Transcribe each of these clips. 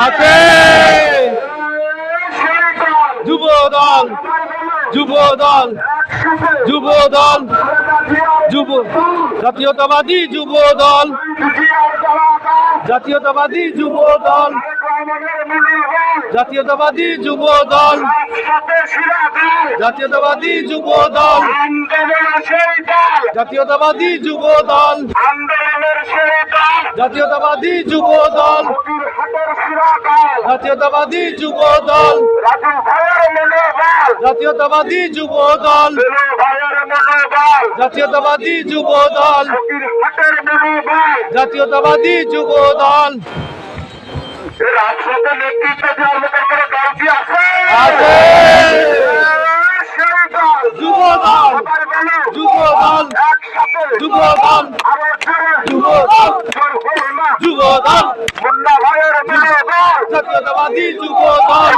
আছে যুব দল, যুব দল, যুব দল, যুব জাতীয়তাবাদী যুব দল, জাতীয়তাবাদী যুব দল, জাতীয়তাবাদী যুব দল, জাতীয়তাবাদী যুব দল, জাতীয়তাবাদী যুব দল, জাতীয়তাবাদী যুব দল, জাতীয়তাবাদী যুব দল, জাতীয়তাবাদী যুব দল, জাতীয়তাবাদী যুব দল, জাতীয়তাবাদী যুব দল রাজপথে নেতৃত্ব দেওয়ার মতো কোনো দল কি আছে? আছে যুব দল, যুব দল, যুব দল, যুব দল, যুব দল, মুন্না ভাইয়ের মিলে দল, জাতীয়তাবাদী যুব দল,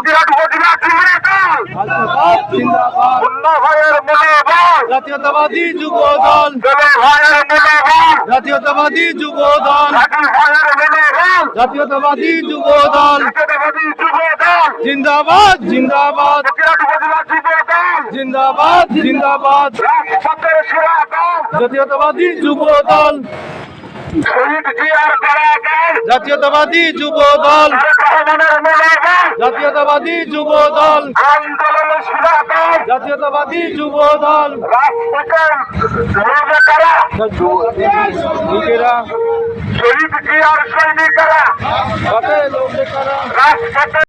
জিন্দাবাদ, মুন্না ভাইয়ের মিলে দল, জাতীয়তাবাদী যুব দল, ভাইয়ের মিলে দল, জাতীয়তাবাদী যুব দল, ভাইয়ের মিলে দল, জাতীয়তাবাদী যুব দল, জাতীয়তাবাদী যুব দল, জিন্দাবাদ, জিন্দাবাদ, যুব দল, জিন্দাবাদ, জিন্দাবাদ, রাজপথের সেরা দল, জাতীয়তাবাদী যুব দল, শহীদ জিয়ার করা দল, জাতীয়তাবাদী যুব দল, রহমানের মিলে দল, জাতীয়তাবাদী যুব দল, আন্দোলনের সেরা দল, জাতীয়তাবাদী যুব দল, রাজপথের লোকেরা, নিজেরা শহীদ জিয়ার সৈনিকেরা লোকেরা রাজপথে